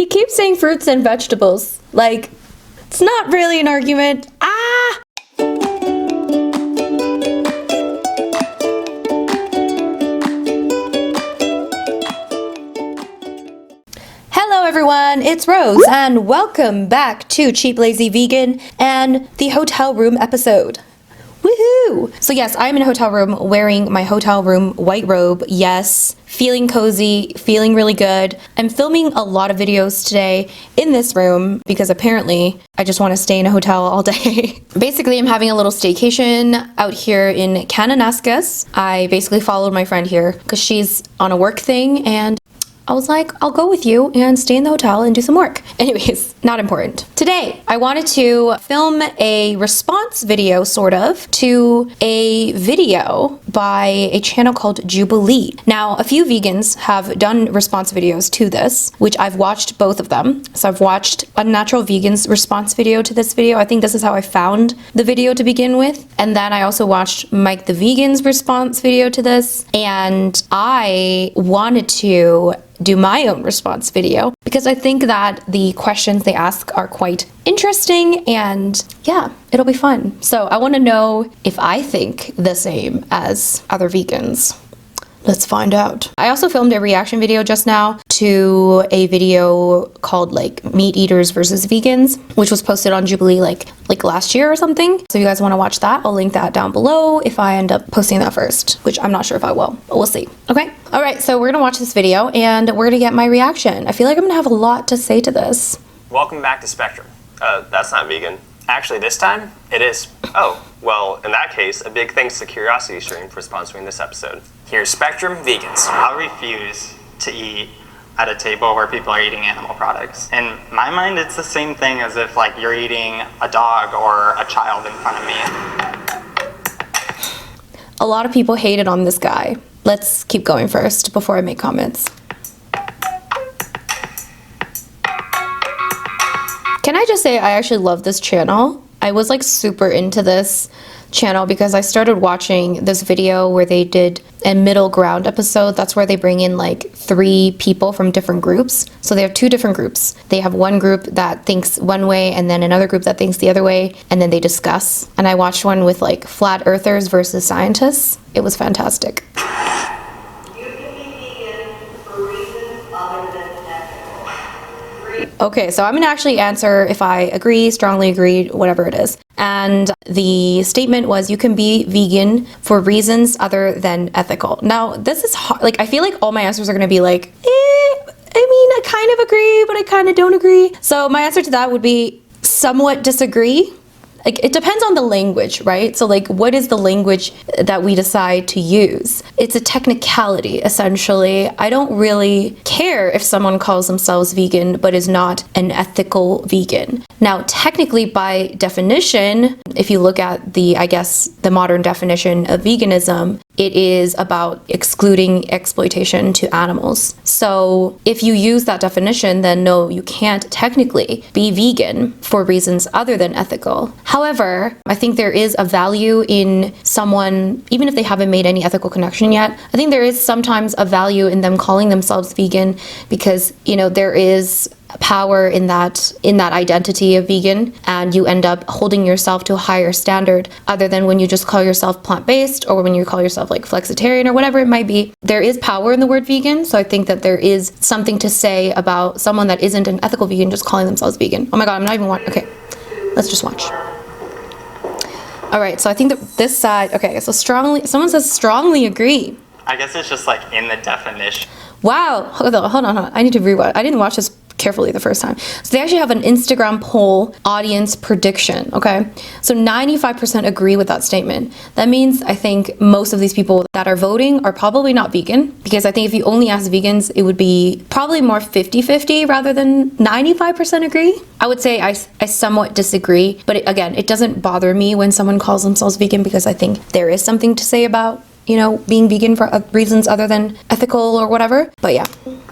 He keeps saying fruits and vegetables. Like, it's not really an argument. Ah! Hello everyone, it's Rose, and welcome back to Cheap Lazy Vegan and the hotel room episode. Woohoo! So yes, I'm in a hotel room wearing my hotel room white robe. Yes, feeling cozy, feeling really good. I'm filming a lot of videos today in this room because apparently I just want to stay in a hotel all day. Basically, I'm having a little staycation out here in Kananaskis. I basically followed my friend here because she's on a work thing, and I was like, I'll go with you and stay in the hotel and do some work. Anyways, not important. Today, I wanted to film a response video, sort of, to a video by a channel called Jubilee. Now, a few vegans have done response videos to this, which I've watched both of them. So I've watched Unnatural Vegan's response video to this video. I think this is how I found the video to begin with. And then I also watched Mike the Vegan's response video to this. And I wanted to do my own response video because I think that the questions they ask are quite interesting, and yeah, it'll be fun. So I want to know if I think the same as other vegans. Let's find out. I also filmed a reaction video just now to a video called like Meat Eaters versus Vegans, which was posted on Jubilee like last year or something. So if you guys want to watch that, I'll link that down below if I end up posting that first, which I'm not sure if I will, but we'll see. Okay. All right. So we're going to watch this video and we're going to get my reaction. I feel like I'm going to have a lot to say to this. Welcome back to Spectrum. That's not vegan. Actually, this time, it is. Oh, well, in that case, a big thanks to Curiosity Stream for sponsoring this episode. Here's Spectrum Vegans. I'll refuse to eat at a table where people are eating animal products. In my mind, it's the same thing as if like you're eating a dog or a child in front of me. A lot of people hated on this guy. Let's keep going first before I make comments. Can I just say I actually love this channel? I was like super into this channel because I started watching this video where they did a middle ground episode. That's where they bring in like 3 people from different groups. So they have 2 different groups. They have one group that thinks one way and then another group that thinks the other way, and then they discuss. And I watched one with like flat earthers versus scientists. It was fantastic. Okay, so I'm gonna actually answer if I agree, strongly agree, whatever it is. And the statement was, you can be vegan for reasons other than ethical. Now, this is hard. Like, I feel like all my answers are gonna be like, I kind of agree, but I kind of don't agree. So my answer to that would be somewhat disagree. Like, it depends on the language, right? So like, what is the language that we decide to use? It's a technicality, essentially. I don't really care if someone calls themselves vegan, but is not an ethical vegan. Now, technically, by definition, if you look at I guess, the modern definition of veganism, it is about excluding exploitation to animals. So if you use that definition, then no, you can't technically be vegan for reasons other than ethical. However, I think there is a value in someone, even if they haven't made any ethical connection yet, I think there is sometimes a value in them calling themselves vegan because, you know, there is power in that identity of vegan, and you end up holding yourself to a higher standard other than when you just call yourself plant-based or when you call yourself like flexitarian or whatever it might be. There is power in the word vegan, so I think that there is something to say about someone that isn't an ethical vegan just calling themselves vegan. Oh my god, I'm not even watching. Okay, let's just watch. All right, so I think that this side, okay, so someone says strongly agree. I guess it's just like in the definition. Wow, hold on. I need to rewatch. I didn't watch this carefully the first time. So they actually have an Instagram poll audience prediction, okay? So 95% agree with that statement. That means I think most of these people that are voting are probably not vegan, because I think if you only ask vegans, it would be probably more 50-50 rather than 95% agree. I would say I somewhat disagree, but again, it doesn't bother me when someone calls themselves vegan because I think there is something to say about, you know, being vegan for reasons other than ethical or whatever. But yeah.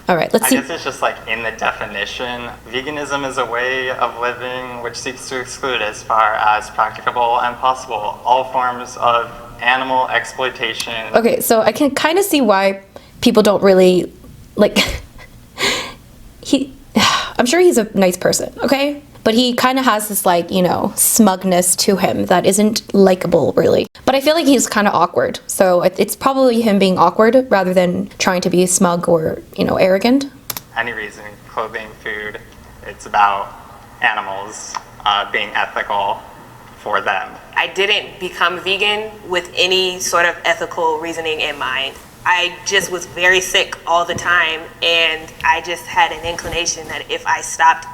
All right, let's see. I guess it's just like in the definition, veganism is a way of living which seeks to exclude, as far as practicable and possible, all forms of animal exploitation. Okay, so I can kind of see why people don't really like I'm sure he's a nice person, okay? But he kind of has this, like, you know, smugness to him that isn't likable, really. But I feel like he's kind of awkward. So it's probably him being awkward rather than trying to be smug or, you know, arrogant. Any reason, clothing, food, it's about animals being ethical for them. I didn't become vegan with any sort of ethical reasoning in mind. I just was very sick all the time, and I just had an inclination that if I stopped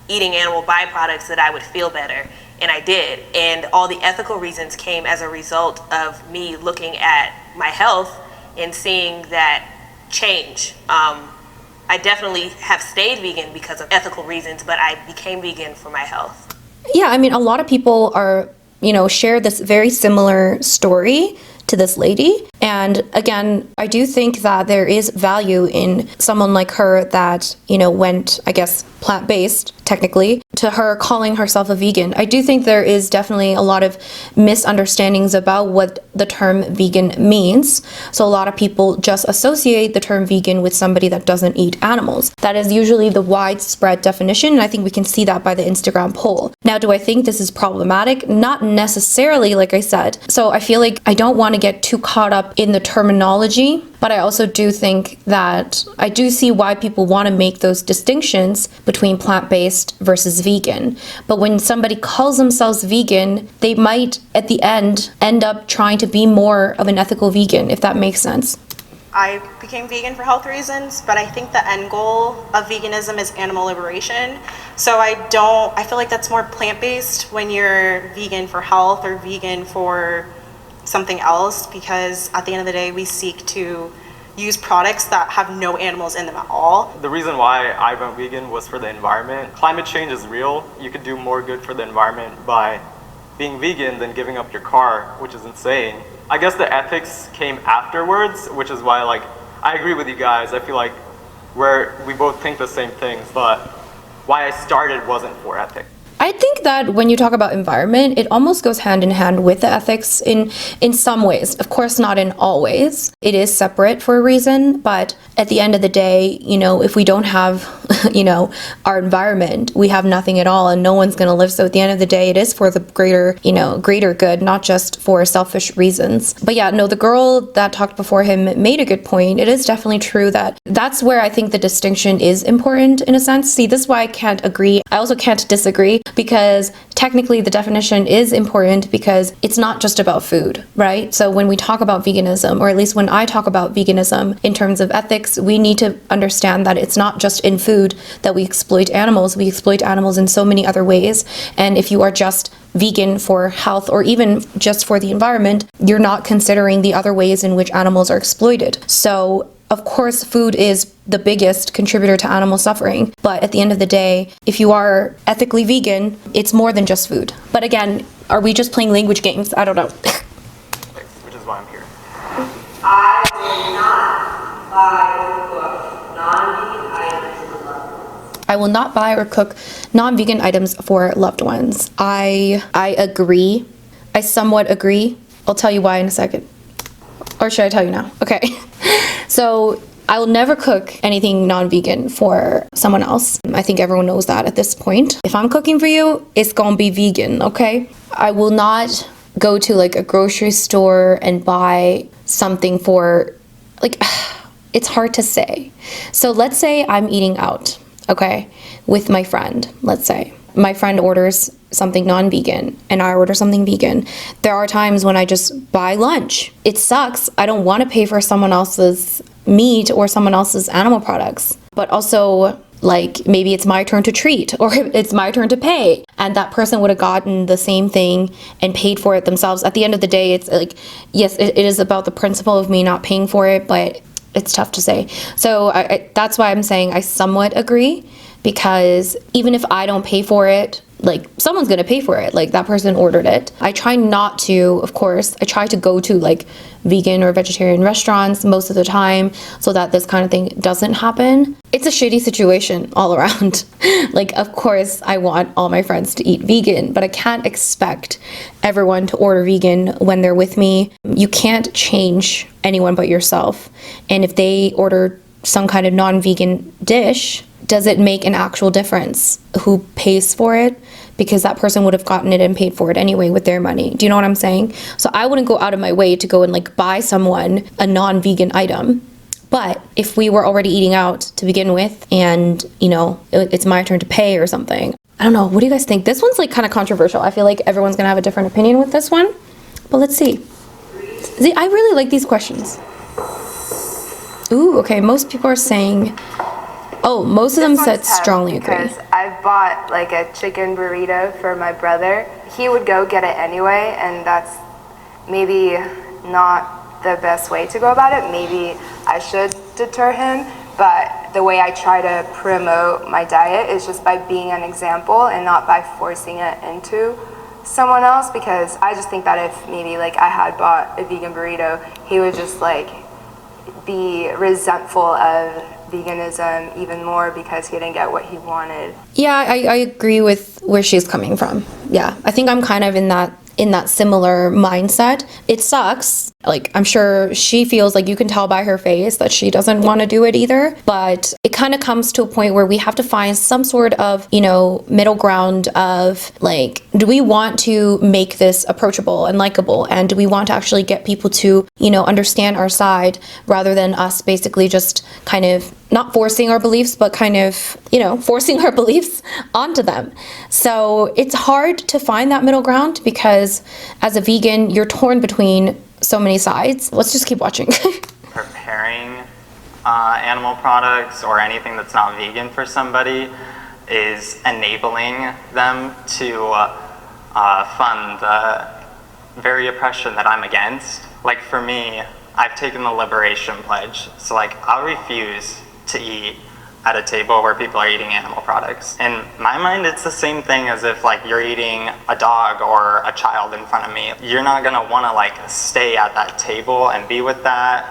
eating animal byproducts that I would feel better, and I did. And all the ethical reasons came as a result of me looking at my health and seeing that change. I definitely have stayed vegan because of ethical reasons, but I became vegan for my health. Yeah, I mean, a lot of people are, you know, share this very similar story to this lady. And again, I do think that there is value in someone like her that, you know, went, I guess, plant-based, technically, to her calling herself a vegan. I do think there is definitely a lot of misunderstandings about what the term vegan means. So a lot of people just associate the term vegan with somebody that doesn't eat animals. That is usually the widespread definition, and I think we can see that by the Instagram poll. Now, do I think this is problematic? Not necessarily, like I said. So I feel like I don't want to get too caught up in the terminology, but I also do think that I do see why people want to make those distinctions between plant-based versus vegan. But when somebody calls themselves vegan, they might at the end up trying to be more of an ethical vegan, if that makes sense. I became vegan for health reasons, but I think the end goal of veganism is animal liberation. So I feel like that's more plant-based when you're vegan for health or vegan for something else, because at the end of the day, we seek to use products that have no animals in them at all. The reason why I went vegan was for the environment. Climate change is real. You could do more good for the environment by being vegan than giving up your car, which is insane. I guess the ethics came afterwards, which is why, like, I agree with you guys. I feel like we both think the same things, but why I started wasn't for ethics. I think that when you talk about environment, it almost goes hand in hand with the ethics in some ways. Of course, not in all ways. It is separate for a reason, but at the end of the day, you know, if we don't have, you know, our environment, we have nothing at all and no one's going to live. So at the end of the day, it is for the greater good, not just for selfish reasons. But yeah, no, the girl that talked before him made a good point. It is definitely true that that's where I think the distinction is important in a sense. See, this is why I can't agree. I also can't disagree, because technically the definition is important because it's not just about food, right? So when we talk about veganism, or at least when I talk about veganism in terms of ethics, we need to understand that it's not just in food that we exploit animals. We exploit animals in so many other ways. And if you are just vegan for health or even just for the environment, you're not considering the other ways in which animals are exploited. So of course, food is the biggest contributor to animal suffering. But at the end of the day, if you are ethically vegan, it's more than just food. But again, are we just playing language games? I don't know. Which is why I'm here. I will not buy or cook non-vegan items for loved ones. I will not buy or cook non-vegan items for loved ones. I agree. I somewhat agree. I'll tell you why in a second. Or should I tell you now? Okay. So I will never cook anything non-vegan for someone else. I think everyone knows that at this point. If I'm cooking for you, it's gonna be vegan, okay? I will not go to like a grocery store and buy something for, like, it's hard to say. So let's say I'm eating out, okay, with my friend, let's say. My friend orders something non-vegan and I order something vegan. There are times when I just buy lunch. It sucks. I don't want to pay for someone else's meat or someone else's animal products. But also, like, maybe it's my turn to treat or it's my turn to pay. And that person would have gotten the same thing and paid for it themselves. At the end of the day, it's like, yes, it is about the principle of me not paying for it, but it's tough to say. So that's why I'm saying I somewhat agree. Because even if I don't pay for it, like, someone's gonna pay for it. Like, that person ordered it. I try not to, of course, I try to go to like vegan or vegetarian restaurants most of the time so that this kind of thing doesn't happen. It's a shitty situation all around. Like, of course, I want all my friends to eat vegan, but I can't expect everyone to order vegan when they're with me. You can't change anyone but yourself. And if they order some kind of non-vegan dish, does it make an actual difference who pays for it? Because that person would have gotten it and paid for it anyway with their money. Do you know what I'm saying? So I wouldn't go out of my way to go and like buy someone a non-vegan item. But if we were already eating out to begin with and, you know, it's my turn to pay or something. I don't know. What do you guys think? This one's like kind of controversial. I feel like everyone's going to have a different opinion with this one. But let's see. See, I really like these questions. Ooh, okay. Most people are saying... Oh, most of them said strongly agree. Because I've bought like a chicken burrito for my brother. He would go get it anyway, and that's maybe not the best way to go about it. Maybe I should deter him, but the way I try to promote my diet is just by being an example and not by forcing it into someone else, because I just think that if maybe like I had bought a vegan burrito, he would just like be resentful of veganism even more because he didn't get what he wanted. Yeah, I agree with where she's coming from. Yeah, I think I'm kind of in that similar mindset. It sucks. Like, I'm sure she feels like you can tell by her face that she doesn't want to do it either. But it kind of comes to a point where we have to find some sort of, you know, middle ground of like, do we want to make this approachable and likable? And do we want to actually get people to, you know, understand our side rather than us basically just kind of not forcing our beliefs, but kind of, you know, forcing our beliefs onto them. So it's hard to find that middle ground because as a vegan, you're torn between so many sides. Let's just keep watching. Preparing animal products or anything that's not vegan for somebody is enabling them to fund the very oppression that I'm against. Like for me, I've taken the liberation pledge. So like I'll refuse to eat at a table where people are eating animal products. In my mind, it's the same thing as if like you're eating a dog or a child in front of me. You're not gonna wanna like stay at that table and be with that.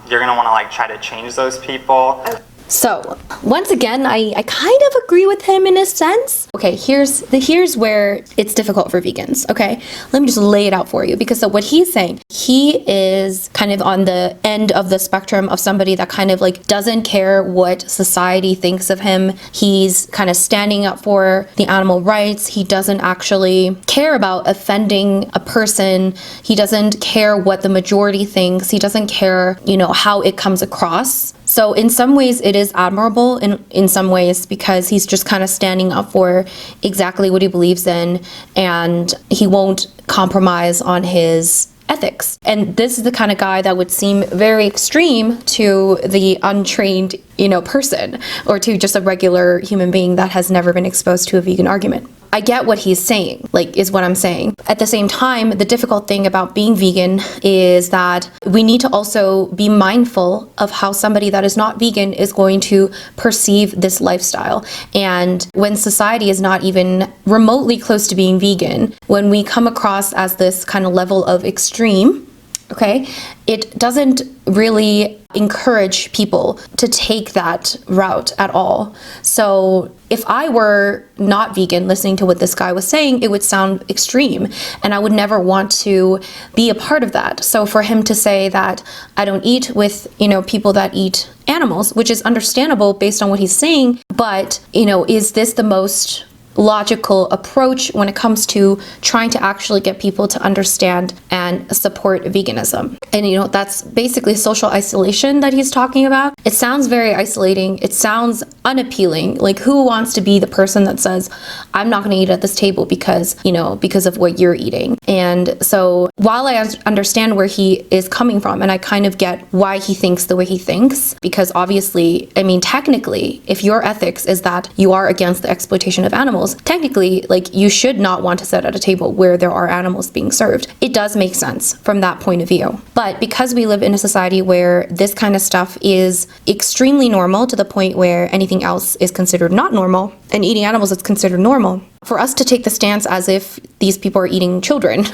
You're gonna wanna like try to change those people. So once again, I kind of agree with him in a sense. Okay, here's where it's difficult for vegans. Okay, let me just lay it out for you, because so what he's saying, he is kind of on the end of the spectrum of somebody that kind of like doesn't care what society thinks of him. He's kind of standing up for the animal rights. He doesn't actually care about offending a person. He doesn't care what the majority thinks. He doesn't care, you know, how it comes across. So in some ways it is admirable in some ways, because he's just kind of standing up for exactly what he believes in, and he won't compromise on his ethics. And this is the kind of guy that would seem very extreme to the untrained, you know, person, or to just a regular human being that has never been exposed to a vegan argument. I get what he's saying, like, is what I'm saying. At the same time, the difficult thing about being vegan is that we need to also be mindful of how somebody that is not vegan is going to perceive this lifestyle. And when society is not even remotely close to being vegan, when we come across as this kind of level of extreme, okay, it doesn't really encourage people to take that route at all. So if I were not vegan listening to what this guy was saying, it would sound extreme, and I would never want to be a part of that. So for him to say that I don't eat with, you know, people that eat animals, which is understandable based on what he's saying, but, you know, is this the most logical approach when it comes to trying to actually get people to understand and support veganism? And you know, that's basically social isolation that he's talking about. It sounds very isolating. It sounds unappealing. Like, who wants to be the person that says, I'm not going to eat at this table because, you know, because of what you're eating? And so while I understand where he is coming from, and I kind of get why he thinks the way he thinks, because obviously, I mean, technically, if your ethics is that you are against the exploitation of animals, technically, like, you should not want to sit at a table where there are animals being served. It does make sense from that point of view. But because we live in a society where this kind of stuff is extremely normal to the point where anything else is considered not normal, and eating animals is considered normal, for us to take the stance as if these people are eating children,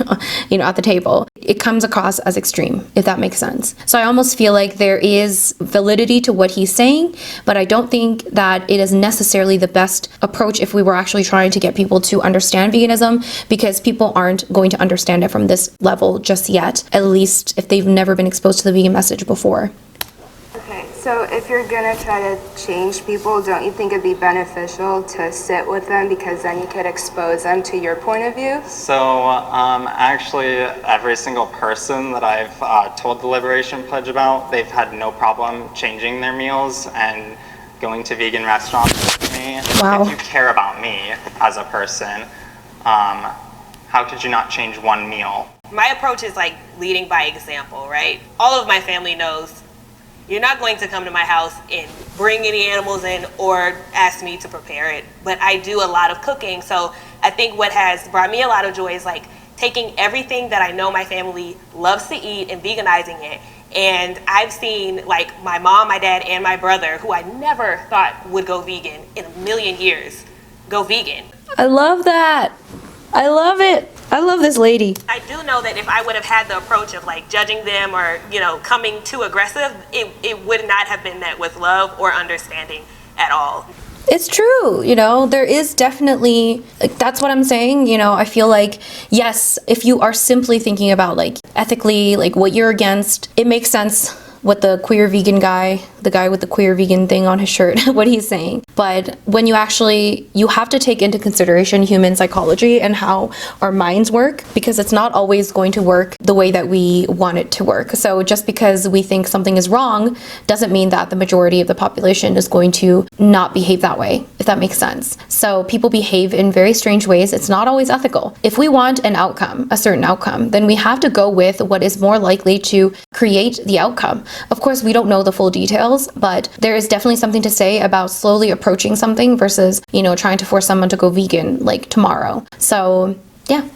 you know, at the table, it comes across as extreme, if that makes sense. So I almost feel like there is validity to what he's saying, but I don't think that it is necessarily the best approach if we were actually trying to get people to understand veganism, because people aren't going to understand it from this level just yet, at least if they've never been exposed to the vegan message before. Okay, So if you're gonna try to change people, don't you think it'd be beneficial to sit with them because then you could expose them to your point of view? So actually, every single person that I've told the Liberation Pledge about, they've had no problem changing their meals and going to vegan restaurants with me. Wow. If you care about me as a person, how could you not change one meal? My approach is like leading by example, right? All of my family knows you're not going to come to my house and bring any animals in or ask me to prepare it, but I do a lot of cooking. So I think what has brought me a lot of joy is like taking everything that I know my family loves to eat and veganizing it. And I've seen like my mom, my dad, and my brother, who I never thought would go vegan in a million years, go vegan. I love that. I love it. I love this lady. I do know that if I would have had the approach of like judging them or, coming too aggressive, it would not have been met with love or understanding at all. It's true, there is definitely, that's what I'm saying, I feel like, yes, if you are simply thinking about like ethically, like what you're against, it makes sense what the queer vegan guy, the guy with the queer vegan thing on his shirt, what he's saying. But when you have to take into consideration human psychology and how our minds work, because it's not always going to work the way that we want it to work. So just because we think something is wrong doesn't mean that the majority of the population is going to not behave that way, if that makes sense. So people behave in very strange ways. It's not always ethical. If we want an outcome, a certain outcome, then we have to go with what is more likely to create the outcome. Of course, we don't know the full details, but there is definitely something to say about slowly approaching something versus, trying to force someone to go vegan like tomorrow. So, yeah.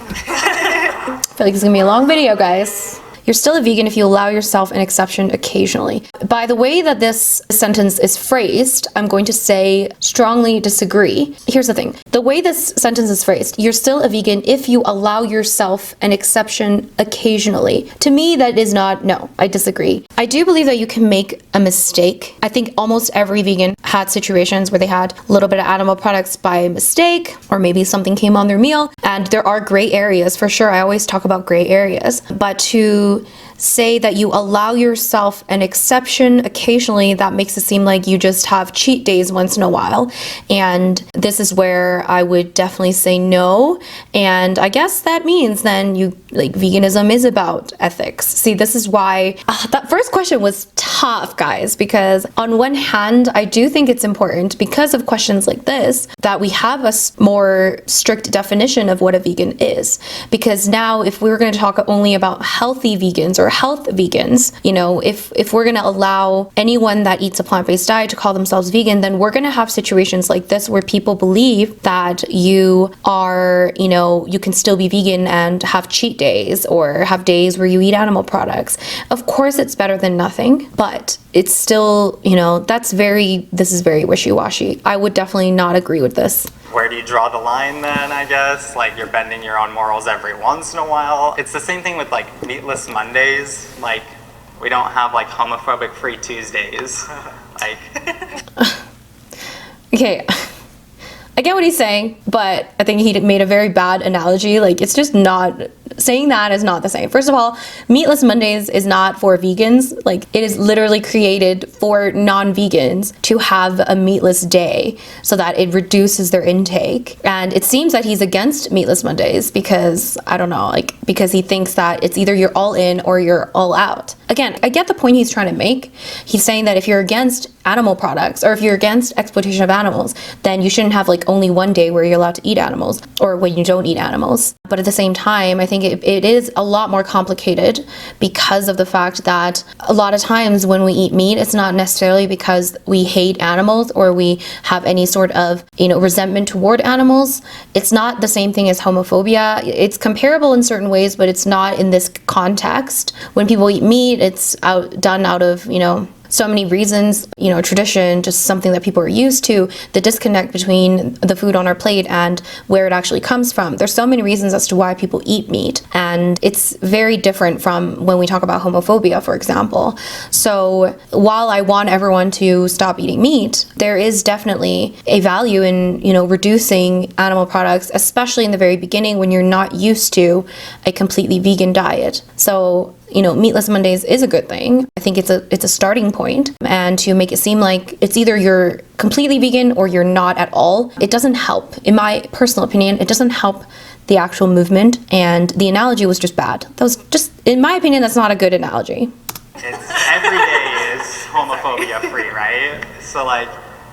I feel like it's gonna be a long video, guys. You're still a vegan if you allow yourself an exception occasionally. By the way that this sentence is phrased, I'm going to say strongly disagree. Here's the thing. The way this sentence is phrased, you're still a vegan if you allow yourself an exception occasionally. To me, that is not, no, I disagree. I do believe that you can make a mistake. I think almost every vegan had situations where they had a little bit of animal products by mistake, or maybe something came on their meal, and there are gray areas for sure. I always talk about gray areas, but to say that you allow yourself an exception occasionally, that makes it seem like you just have cheat days once in a while. And this is where I would definitely say no. And I guess that means then veganism is about ethics. See, this is why that first question was tough, guys, because on one hand, I do think it's important because of questions like this that we have a more strict definition of what a vegan is. Because now if we were going to talk only about healthy vegans or health vegans, if we're going to allow anyone that eats a plant-based diet to call themselves vegan, then we're going to have situations like this where people believe that you are, you can still be vegan and have cheat days or have days where you eat animal products. Of course, it's better than nothing, but it's still, this is very wishy-washy. I would definitely not agree with this. Where do you draw the line then, I guess? Like, you're bending your own morals every once in a while. It's the same thing with, like, Meatless Mondays. Like, we don't have, like, homophobic Free Tuesdays. Like... Okay, I get what he's saying, but I think he made a very bad analogy. Like, it's just not... Saying that is not the same. First of all, Meatless Mondays is not for vegans. Like, it is literally created for non-vegans to have a meatless day so that it reduces their intake. And it seems that he's against Meatless Mondays because, I don't know, because he thinks that it's either you're all in or you're all out. Again, I get the point he's trying to make. He's saying that if you're against animal products or if you're against exploitation of animals, then you shouldn't have only one day where you're allowed to eat animals or when you don't eat animals. But at the same time, I think it is a lot more complicated because of the fact that a lot of times when we eat meat, it's not necessarily because we hate animals or we have any sort of, resentment toward animals. It's not the same thing as homophobia. It's comparable in certain ways, but it's not in this context. When people eat meat, it's done out of, so many reasons, tradition, just something that people are used to, the disconnect between the food on our plate and where it actually comes from. There's so many reasons as to why people eat meat, and it's very different from when we talk about homophobia, for example. So while I want everyone to stop eating meat, there is definitely a value in, reducing animal products, especially in the very beginning when you're not used to a completely vegan diet. So Meatless Mondays is a good thing. I think it's a starting point, and to make it seem like it's either you're completely vegan or you're not at all, it doesn't help. In my personal opinion, it doesn't help the actual movement, and the analogy was just bad. That was just, in my opinion, that's not a good analogy. It's every day is homophobia free, right? So like,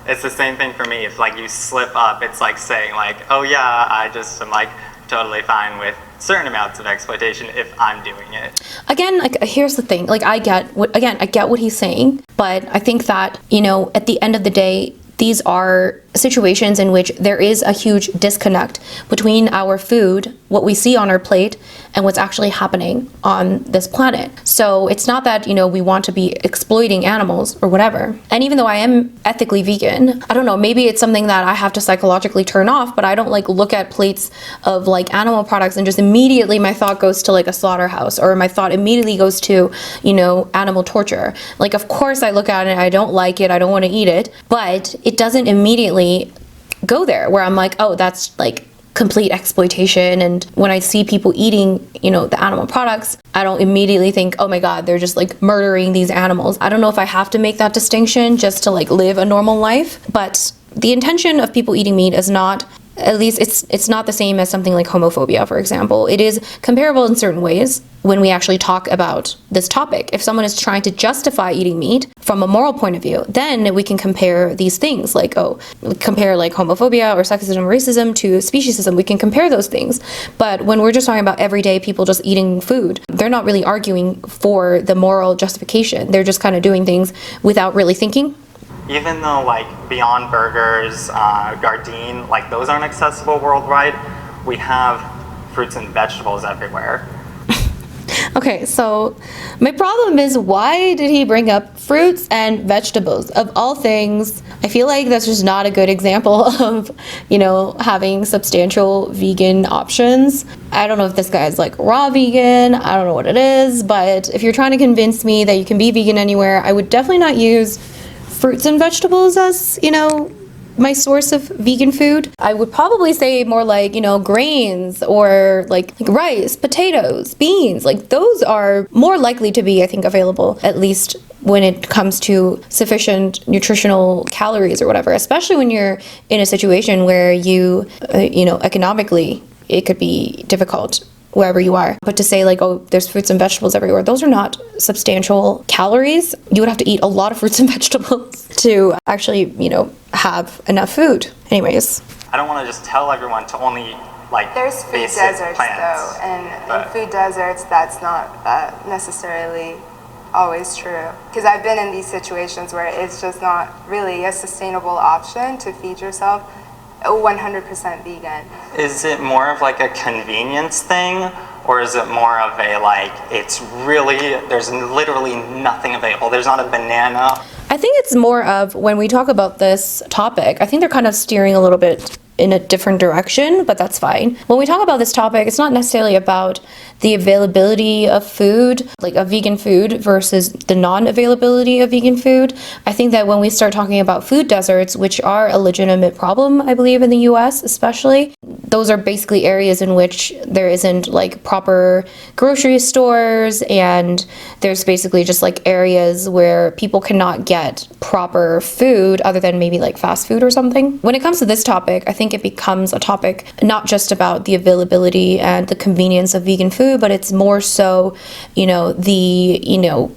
it's the same thing for me. If like you slip up, it's like saying like, oh yeah, I just am like totally fine with certain amounts of exploitation if I'm doing it. Again, like, here's the thing. Like, I get what he's saying, but I think that, at the end of the day, these are situations in which there is a huge disconnect between our food, what we see on our plate, and what's actually happening on this planet. So it's not that, we want to be exploiting animals or whatever. And even though I am ethically vegan, I don't know, maybe it's something that I have to psychologically turn off, but I don't like look at plates of like animal products and just immediately my thought goes to like a slaughterhouse, or my thought immediately goes to, animal torture. Like, of course I look at it, I don't like it, I don't want to eat it, but it doesn't immediately go there where I'm like, oh, that's like complete exploitation. And when I see people eating, the animal products, I don't immediately think, oh my God, they're just like murdering these animals. I don't know if I have to make that distinction just to like live a normal life, but the intention of people eating meat is not, at least it's not the same as something like homophobia, for example. It is comparable in certain ways when we actually talk about this topic. If someone is trying to justify eating meat from a moral point of view, then we can compare these things, like, compare like homophobia or sexism or racism to speciesism. We can compare those things. But when we're just talking about everyday people just eating food, they're not really arguing for the moral justification. They're just kind of doing things without really thinking. Even though like Beyond Burgers, Gardein, like those aren't accessible worldwide, we have fruits and vegetables everywhere. Okay, so my problem is, why did he bring up fruits and vegetables? Of all things, I feel like that's just not a good example of, having substantial vegan options. I don't know if this guy is like raw vegan, I don't know what it is, but if you're trying to convince me that you can be vegan anywhere, I would definitely not use fruits and vegetables as, my source of vegan food. I would probably say more like, grains or like rice, potatoes, beans. Like those are more likely to be, I think, available, at least when it comes to sufficient nutritional calories or whatever, especially when you're in a situation where you, economically, it could be difficult wherever you are. But to say like, oh, there's fruits and vegetables everywhere, those are not substantial calories. You would have to eat a lot of fruits and vegetables to actually, have enough food. Anyways. I don't want to just tell everyone to only like there's food basic deserts plants. though, and in food deserts that's not necessarily always true. Because I've been in these situations where it's just not really a sustainable option to feed yourself 100% vegan. Is it more of like a convenience thing, or is it more of a like, it's really, there's literally nothing available, there's not a banana? I think it's more of, when we talk about this topic, I think they're kind of steering a little bit in a different direction, but that's fine. When we talk about this topic, it's not necessarily about the availability of food, like of vegan food, versus the non-availability of vegan food. I think that when we start talking about food deserts, which are a legitimate problem, I believe, in the US especially, those are basically areas in which there isn't like proper grocery stores, and there's basically just like areas where people cannot get proper food other than maybe like fast food or something. When it comes to this topic, I think it becomes a topic not just about the availability and the convenience of vegan food, but it's more so, the,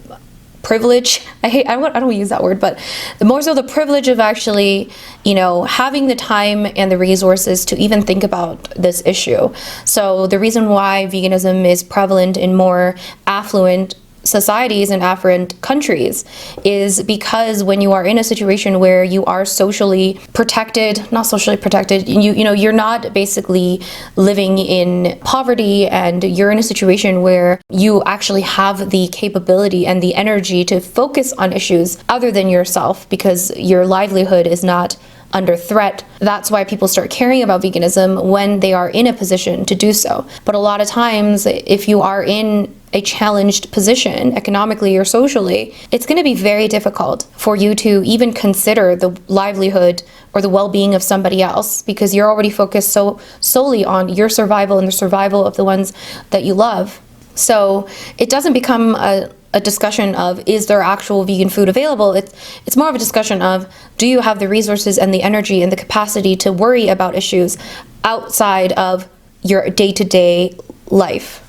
privilege. I don't use that word, but more so the privilege of actually, having the time and the resources to even think about this issue. So the reason why veganism is prevalent in more affluent societies and affluent countries is because when you are in a situation where you are not socially protected, you're not basically living in poverty, and you're in a situation where you actually have the capability and the energy to focus on issues other than yourself because your livelihood is not under threat. That's why people start caring about veganism when they are in a position to do so. But a lot of times, if you are in a challenged position economically or socially, it's going to be very difficult for you to even consider the livelihood or the well-being of somebody else, because you're already focused so solely on your survival and the survival of the ones that you love. So it doesn't become a discussion of, is there actual vegan food available? It's more of a discussion of, do you have the resources and the energy and the capacity to worry about issues outside of your day-to-day life?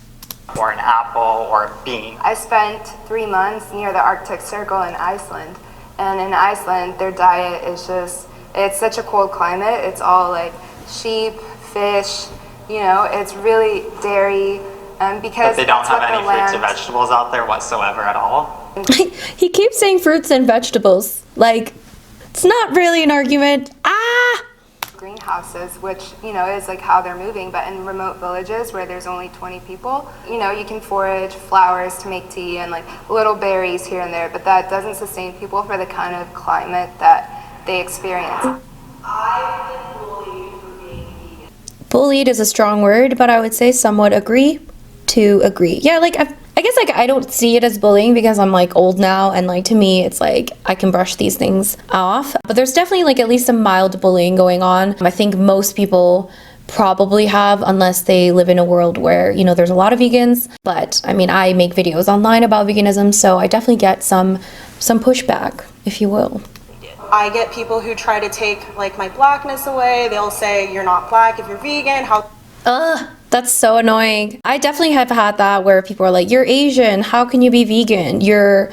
Or an apple or a bean. I spent 3 months near the Arctic Circle in Iceland, and in Iceland their diet is just, it's such a cold climate. It's all like sheep, fish, you know, it's really dairy, because But they don't that's have what any the fruits land- or vegetables out there whatsoever at all. He keeps saying fruits and vegetables. Like, it's not really an argument. greenhouses, which, you know, is like how they're moving. But in remote villages where there's only 20 people, you know, you can forage flowers to make tea and like little berries here and there, but that doesn't sustain people for the kind of climate that they experience. I've been bullied for being vegan. Bullied is a strong word, but I would say somewhat agree to agree. Yeah, like I guess like I don't see it as bullying because I'm like old now, and like to me it's like I can brush these things off. But there's definitely like at least some mild bullying going on. I think most people probably have, unless they live in a world where, you know, there's a lot of vegans. But I mean, I make videos online about veganism, so I definitely get some pushback, if you will. I get people who try to take like my blackness away. They'll say, you're not black if you're vegan. How That's so annoying. I definitely have had that where people are like, you're Asian, how can you be vegan? You're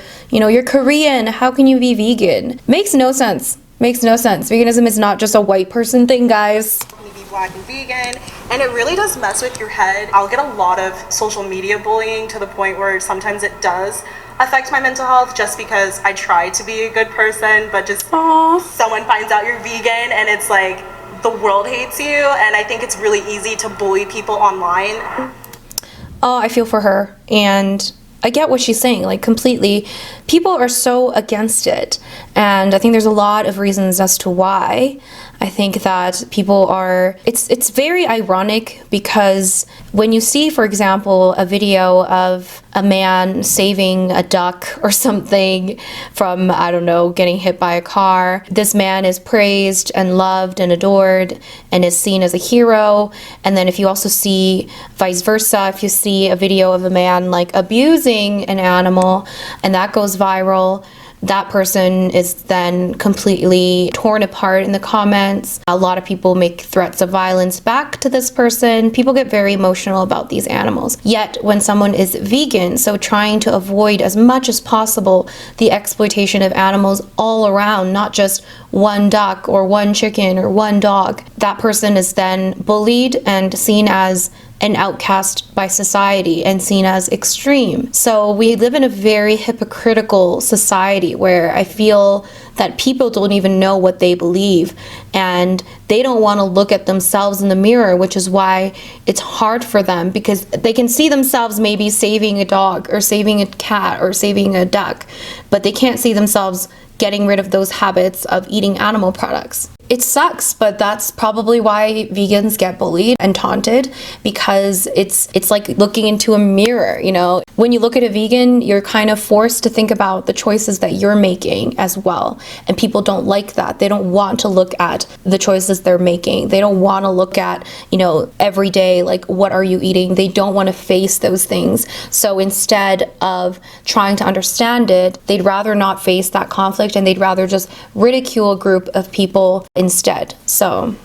Korean, how can you be vegan? Makes no sense. Makes no sense. Veganism is not just a white person thing, guys. can you be black and vegan? And it really does mess with your head. I'll get a lot of social media bullying to the point where sometimes it does affect my mental health just because I try to be a good person, but just someone finds out you're vegan and it's like, the world hates you, and I think it's really easy to bully people online. Oh, I feel for her, and I get what she's saying, like completely. People are so against it, and I think there's a lot of reasons as to why. I think that people are, it's very ironic because when you see, for example, a video of a man saving a duck or something from, I don't know, getting hit by a car, this man is praised and loved and adored and is seen as a hero. And then if you also see vice versa, if you see a video of a man like abusing an animal and that goes viral, that person is then completely torn apart in the comments. A lot of people make threats of violence back to this person. People get very emotional about these animals. Yet when someone is vegan, so trying to avoid as much as possible the exploitation of animals all around, not just one duck or one chicken or one dog, that person is then bullied and seen as an outcast by society and seen as extreme. So we live in a very hypocritical society where I feel that people don't even know what they believe and they don't want to look at themselves in the mirror, which is why it's hard for them because they can see themselves maybe saving a dog or saving a cat or saving a duck, but they can't see themselves getting rid of those habits of eating animal products. It sucks, but that's probably why vegans get bullied and taunted, because it's like looking into a mirror, you know? When you look at a vegan, you're kind of forced to think about the choices that you're making as well. And people don't like that. They don't want to look at the choices they're making. They don't want to look at, you know, every day, like, what are you eating? They don't want to face those things. So instead of trying to understand it, they'd rather not face that conflict and they'd rather just ridicule a group of people instead. So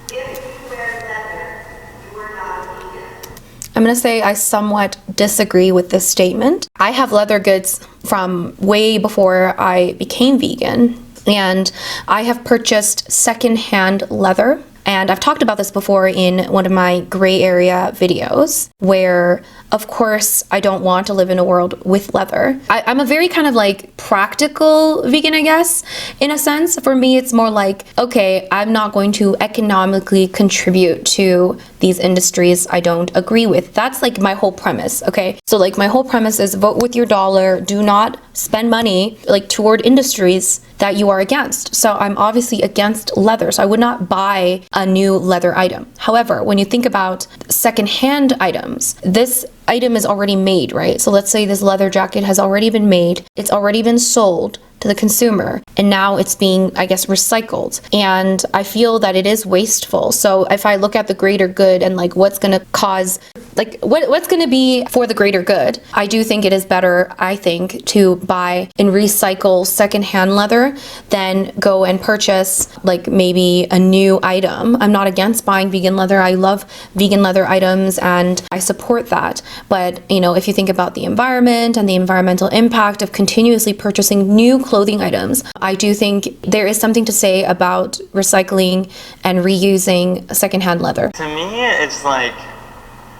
If you wear leather, you are not a vegan. I'm gonna say I somewhat disagree with this statement. I have leather goods from way before I became vegan, and I have purchased secondhand leather. And I've talked about this before in one of my gray area videos, where of course I don't want to live in a world with leather. I'm a very kind of like practical vegan, I guess, in a sense. For me, it's more like, okay, I'm not going to economically contribute to these industries I don't agree with. That's like my whole premise, okay? So like my whole premise is vote with your dollar, do not spend money like toward industries that you are against. So I'm obviously against leather, so I would not buy a new leather item. However, when you think about secondhand items, this item is already made, right? So let's say this leather jacket has already been made, it's already been sold to the consumer, and now it's being, I guess, recycled. And I feel that it is wasteful. So if I look at the greater good and like what's going to cause, like what's going to be for the greater good, I do think it is better, I think, to buy and recycle secondhand leather than go and purchase like maybe a new item. I'm not against buying vegan leather. I love vegan leather items and I support that. But, you know, if you think about the environment and the environmental impact of continuously purchasing new clothing items, I do think there is something to say about recycling and reusing secondhand leather. To me, it's like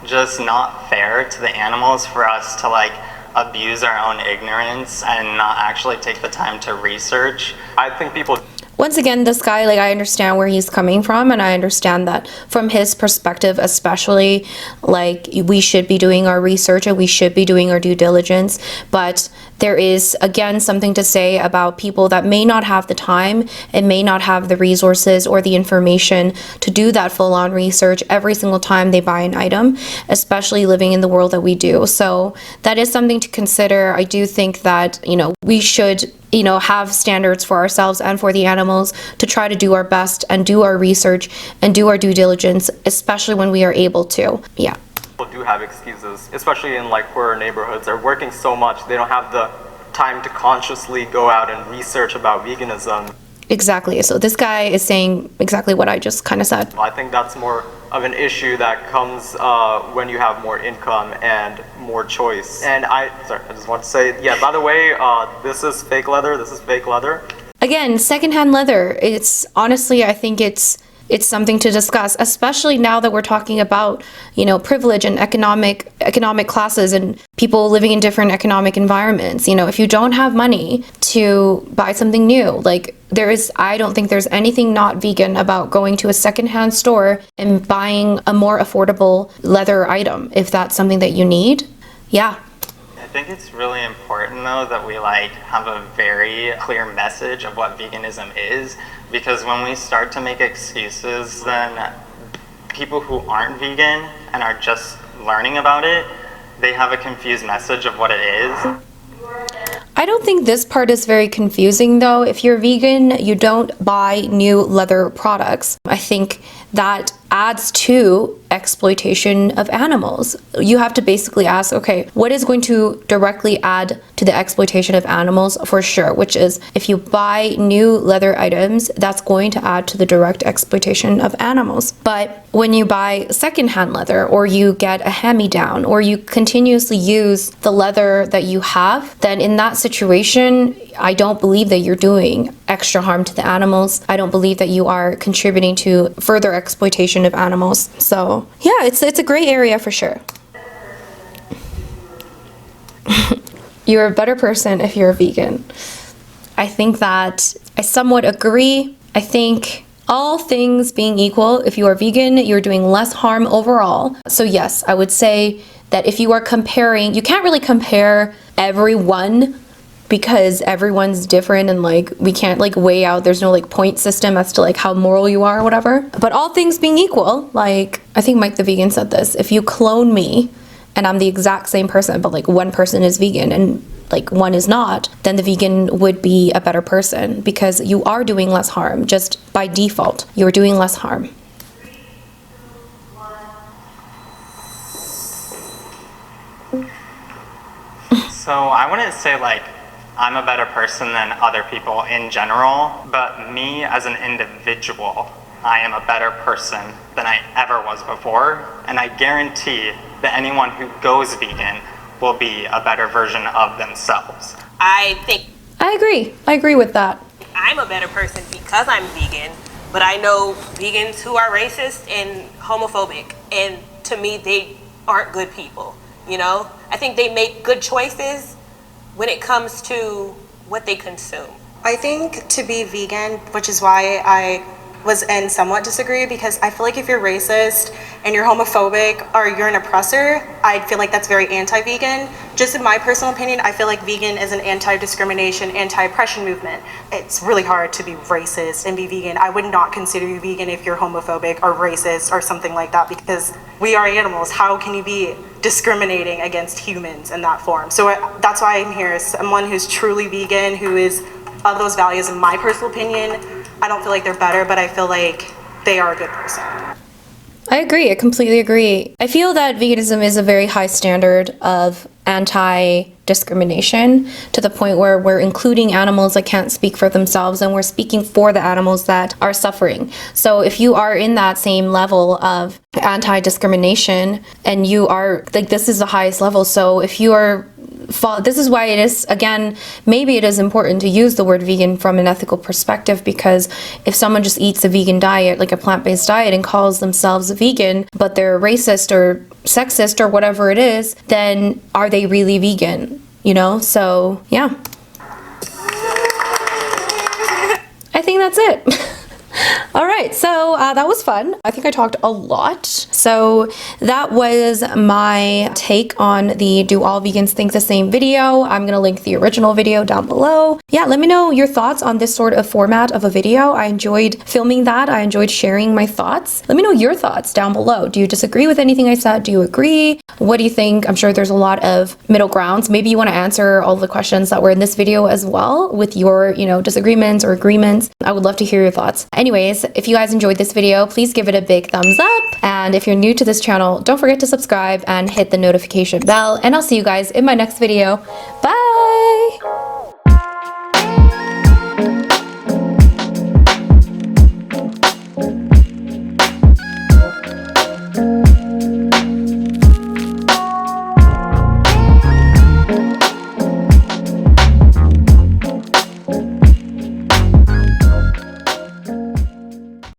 just not fair to the animals for us to like abuse our own ignorance and not actually take the time to research. I think people... Once again, this guy, like, I understand where he's coming from, and I understand that from his perspective especially, like, we should be doing our research and we should be doing our due diligence, but there is, again, something to say about people that may not have the time and may not have the resources or the information to do that full-on research every single time they buy an item, especially living in the world that we do. So that is something to consider. I do think that, you know, we should, you know, have standards for ourselves and for the animals to try to do our best and do our research and do our due diligence, especially when we are able to. Yeah. People do have excuses, especially in like poorer neighborhoods. They're working so much, they don't have the time to consciously go out and research about veganism. Exactly. So this guy is saying exactly what I just kind of said. I think that's more of an issue that comes when you have more income and more choice. And I just want to say, yeah, by the way, this is fake leather. This is fake leather. Again, secondhand leather, it's honestly, I think it's something to discuss, especially now that we're talking about, you know, privilege and economic classes and people living in different economic environments. You know, if you don't have money to buy something new, like I don't think there's anything not vegan about going to a secondhand store and buying a more affordable leather item if that's something that you need. Yeah. I think it's really important though that we like have a very clear message of what veganism is, because when we start to make excuses, then people who aren't vegan and are just learning about it, they have a confused message of what it is. I don't think this part is very confusing though. If you're vegan, you don't buy new leather products. I think that adds to exploitation of animals. You have to basically ask, okay, what is going to directly add to the exploitation of animals for sure, which is if you buy new leather items, that's going to add to the direct exploitation of animals. But when you buy secondhand leather or you get a hand-me-down or you continuously use the leather that you have, then in that situation, I don't believe that you're doing extra harm to the animals. I don't believe that you are contributing to further exploitation of animals. So yeah, it's a gray area for sure. You're a better person if you're a vegan. I think that I somewhat agree. I think all things being equal, if you are vegan, you're doing less harm overall. So yes, I would say that if you are comparing, you can't really compare everyone because everyone's different and like we can't like weigh out, there's no like point system as to like how moral you are or whatever. But all things being equal, like I think Mike the Vegan said this, if you clone me and I'm the exact same person but like one person is vegan and like one is not, then the vegan would be a better person because you are doing less harm. Just by default, you're doing less harm. So I wouldn't say like I'm a better person than other people in general, but me as an individual, I am a better person than I ever was before, and I guarantee that anyone who goes vegan will be a better version of themselves. I agree with that. I'm a better person because I'm vegan, but I know vegans who are racist and homophobic, and to me, they aren't good people, you know? I think they make good choices when it comes to what they consume. I think to be vegan, which is why I was in somewhat disagree, because I feel like if you're racist and you're homophobic or you're an oppressor, I feel like that's very anti-vegan. Just in my personal opinion, I feel like vegan is an anti-discrimination, anti-oppression movement. It's really hard to be racist and be vegan. I would not consider you vegan if you're homophobic or racist or something like that, because we are animals. How can you be discriminating against humans in that form? So that's why I'm here, as someone who's truly vegan, who is of those values, in my personal opinion, I don't feel like they're better, but I feel like they are a good person. I agree. I completely agree. I feel that veganism is a very high standard of anti-discrimination, to the point where we're including animals that can't speak for themselves, and we're speaking for the animals that are suffering. So if you are in that same level of anti-discrimination, and you are like, this is the highest level. So if you are, this is why it is, again, maybe it is important to use the word vegan from an ethical perspective, because if someone just eats a vegan diet, like a plant-based diet, and calls themselves a vegan, but they're racist or sexist or whatever it is, then are they really vegan? You know? So yeah, I think that's it. All right, so that was fun. I think I talked a lot. So that was my take on the Do All Vegans Think the Same video. I'm gonna link the original video down below. Yeah, let me know your thoughts on this sort of format of a video. I enjoyed filming that. I enjoyed sharing my thoughts. Let me know your thoughts down below. Do you disagree with anything I said? Do you agree? What do you think? I'm sure there's a lot of middle grounds. Maybe you want to answer all the questions that were in this video as well, with your, disagreements or agreements. I would love to hear your thoughts. Anyways, if you guys enjoyed this video, please give it a big thumbs up. And if you're new to this channel, don't forget to subscribe and hit the notification bell. And I'll see you guys in my next video. Bye!